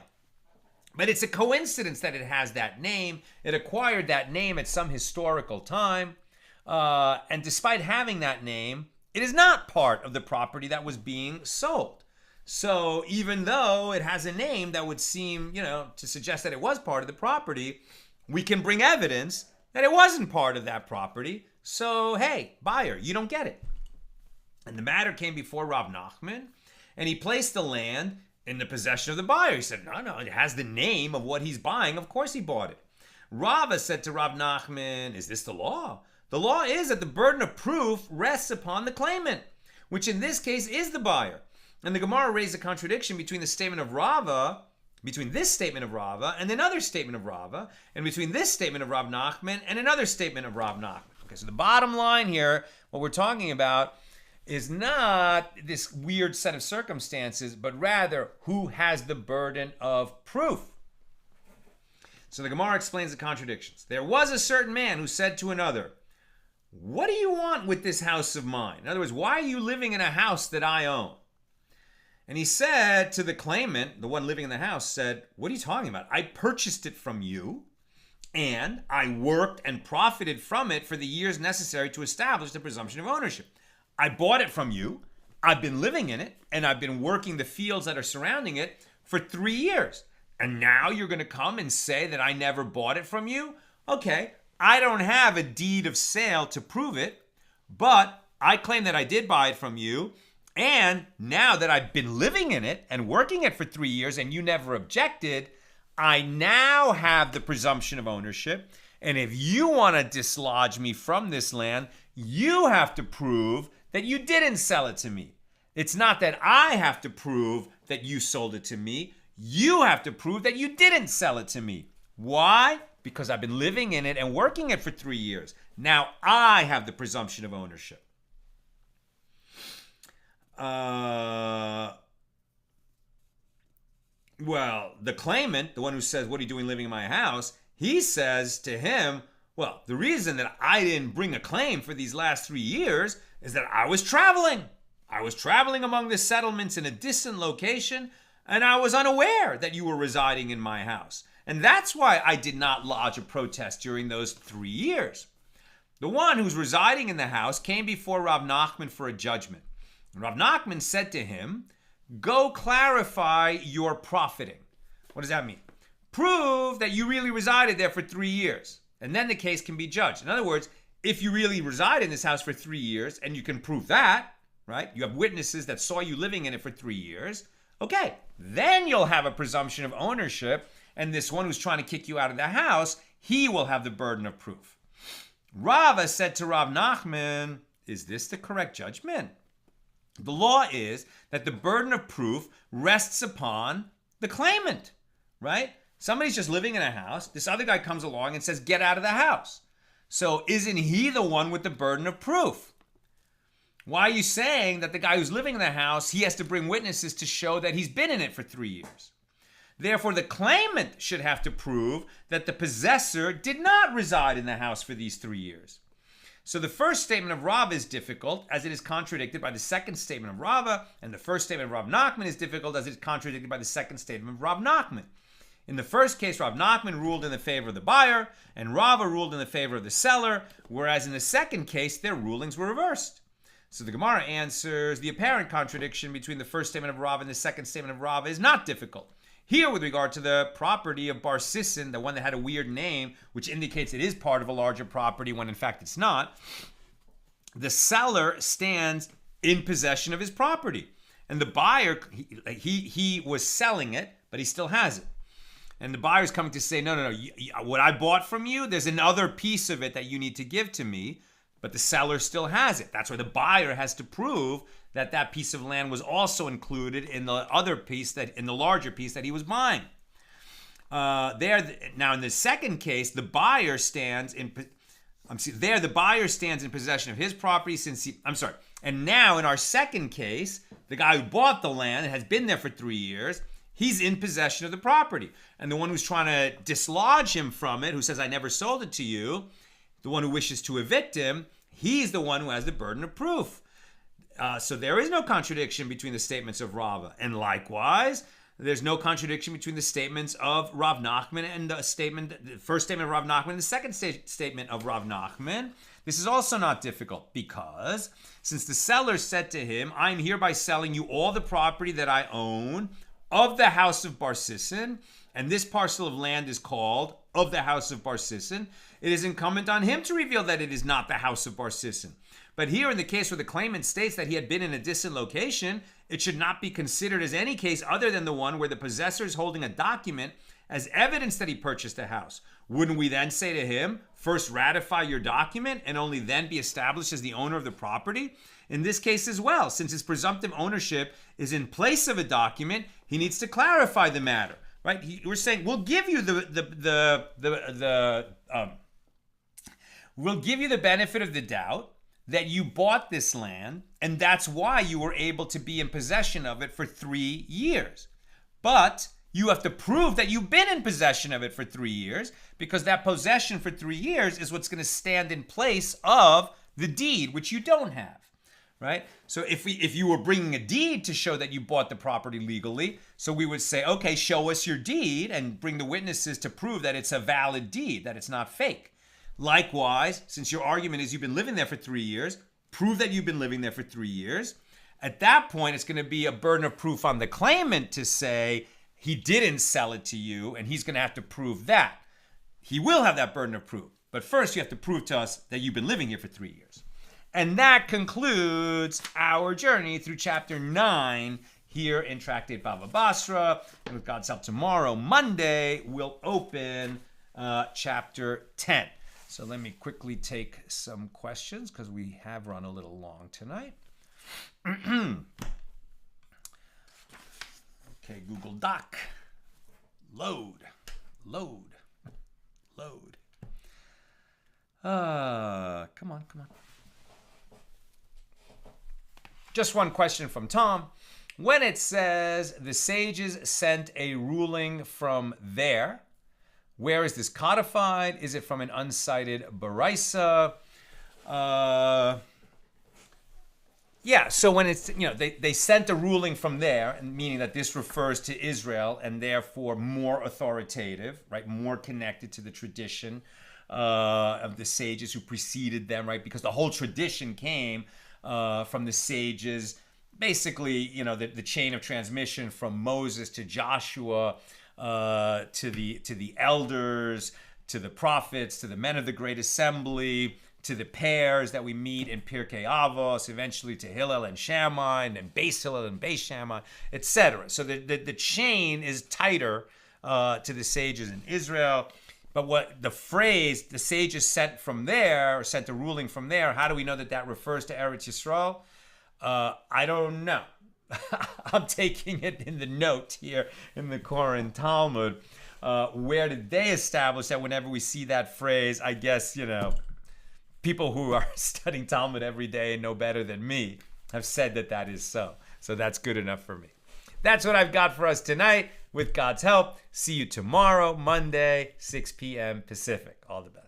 But it's a coincidence that it has that name. It acquired that name at some historical time. And despite having that name, it is not part of the property that was being sold. So even though it has a name that would seem, to suggest that it was part of the property, we can bring evidence that it wasn't part of that property. So, hey, buyer, you don't get it. And the matter came before Rav Nachman, and he placed the land in the possession of the buyer. He said, no, it has the name of what he's buying. Of course he bought it. Rava said to Rav Nachman, is this the law? The law is that the burden of proof rests upon the claimant, which in this case is the buyer. And the Gemara raised a contradiction between the statement of Rava, between this statement of Rava and another statement of Rava, and between this statement of Rav Nachman and another statement of Rav Nachman. Okay, so the bottom line here, what we're talking about is not this weird set of circumstances, but rather who has the burden of proof. So the Gemara explains the contradictions. There was a certain man who said to another, what do you want with this house of mine? In other words, why are you living in a house that I own? And he said to the claimant, the one living in the house, said, what are you talking about? I purchased it from you, and I worked and profited from it for the years necessary to establish the presumption of ownership. I bought it from you, I've been living in it, and I've been working the fields that are surrounding it for 3 years. And now you're going to come and say that I never bought it from you? Okay, I don't have a deed of sale to prove it, but I claim that I did buy it from you. And now that I've been living in it and working it for 3 years and you never objected, I now have the presumption of ownership. And if you want to dislodge me from this land, you have to prove that you didn't sell it to me. It's not that I have to prove that you sold it to me. You have to prove that you didn't sell it to me. Why? Because I've been living in it and working it for 3 years. Now I have the presumption of ownership. Well, the claimant, the one who says, what are you doing living in my house? He says to him, well, the reason that I didn't bring a claim for these last 3 years is that I was traveling. I was traveling among the settlements in a distant location, and I was unaware that you were residing in my house. And that's why I did not lodge a protest during those 3 years. The one who's residing in the house came before Rav Nachman for a judgment. And Rav Nachman said to him, go clarify your profiting. What does that mean? Prove that you really resided there for 3 years, and then the case can be judged. In other words, if you really reside in this house for 3 years and you can prove that, right? You have witnesses that saw you living in it for 3 years. Okay, then you'll have a presumption of ownership, and this one who's trying to kick you out of the house, he will have the burden of proof. Rava said to Rav Nachman, is this the correct judgment? The law is that the burden of proof rests upon the claimant, right? Somebody's just living in a house. This other guy comes along and says, get out of the house. So isn't he the one with the burden of proof? Why are you saying that the guy who's living in the house, he has to bring witnesses to show that he's been in it for 3 years? Therefore, the claimant should have to prove that the possessor did not reside in the house for these 3 years. So the first statement of Rava is difficult as it is contradicted by the second statement of Rava, and the first statement of Rav Nachman is difficult as it is contradicted by the second statement of Rav Nachman. In the first case, Rav Nachman ruled in the favor of the buyer, and Rava ruled in the favor of the seller, whereas in the second case, their rulings were reversed. So the Gemara answers, the apparent contradiction between the first statement of Rava and the second statement of Rava is not difficult. Here, with regard to the property of Bar Sisson, the one that had a weird name, which indicates it is part of a larger property when in fact it's not, the seller stands in possession of his property. And the buyer, he was selling it, but he still has it. And the buyer's coming to say, no, what I bought from you, there's another piece of it that you need to give to me, but the seller still has it. That's why the buyer has to prove that that piece of land was also included in the other piece, that in the larger piece that he was buying. Now in the second case, the buyer stands in possession of his property and now in our second case, the guy who bought the land and has been there for 3 years, he's in possession of the property. And the one who's trying to dislodge him from it, who says, I never sold it to you, the one who wishes to evict him, he's the one who has the burden of proof. So there is no contradiction between the statements of Rava. And likewise, There's no contradiction between the statements of Rav Nachman and the first statement of Rav Nachman and the second statement of Rav Nachman. This is also not difficult because since the seller said to him, I'm hereby selling you all the property that I own of the house of Bar-Sisson, and this parcel of land is called of the house of Bar-Sisson, it is incumbent on him to reveal that it is not the house of Bar-Sisson. But here in the case where the claimant states that he had been in a distant location, it should not be considered as any case other than the one where the possessor is holding a document as evidence that he purchased a house. Wouldn't we then say to him, first ratify your document and only then be established as the owner of the property? In this case as well, since his presumptive ownership is in place of a document, he needs to clarify the matter, right? We're saying we'll give you we'll give you the benefit of the doubt that you bought this land, and that's why you were able to be in possession of it for 3 years. But you have to prove that you've been in possession of it for 3 years, because that possession for 3 years is what's going to stand in place of the deed, which you don't have, right? So if you were bringing a deed to show that you bought the property legally, so we would say, okay, show us your deed and bring the witnesses to prove that it's a valid deed, that it's not fake. Likewise, since your argument is you've been living there for 3 years, prove that you've been living there for 3 years. At that point, it's going to be a burden of proof on the claimant to say he didn't sell it to you, and he's going to have to prove that. He will have that burden of proof. But first, you have to prove to us that you've been living here for 3 years. And that concludes our journey through chapter 9 here in Tractate Bava Basra. And with God's help, tomorrow, Monday, we'll open chapter 10. So let me quickly take some questions because we have run a little long tonight. Okay, Google Doc. Load. Come on. Just one question from Tom. When it says the sages sent a ruling from there, where is this codified? Is it from an uncited Baraisa? Yeah, so when it's, they sent a ruling from there, meaning that this refers to Israel and therefore more authoritative, right? More connected to the tradition of the sages who preceded them, right? Because the whole tradition came from the sages, basically, the chain of transmission from Moses to Joshua, to the elders, to the prophets, to the men of the great assembly, to the pairs that we meet in Pirkei Avos, eventually to Hillel and Shammai, and then Beis Hillel and Beis Shammai, etc. So the chain is tighter to the sages in Israel. But what the phrase, the sages sent from there, or sent a ruling from there, how do we know that refers to Eretz Yisrael? I don't know. I'm taking it in the note here in the Koran Talmud. Where did they establish that whenever we see that phrase? I guess, people who are studying Talmud every day and know better than me have said that is so. So that's good enough for me. That's what I've got for us tonight. With God's help, see you tomorrow, Monday, 6 p.m. Pacific. All the best.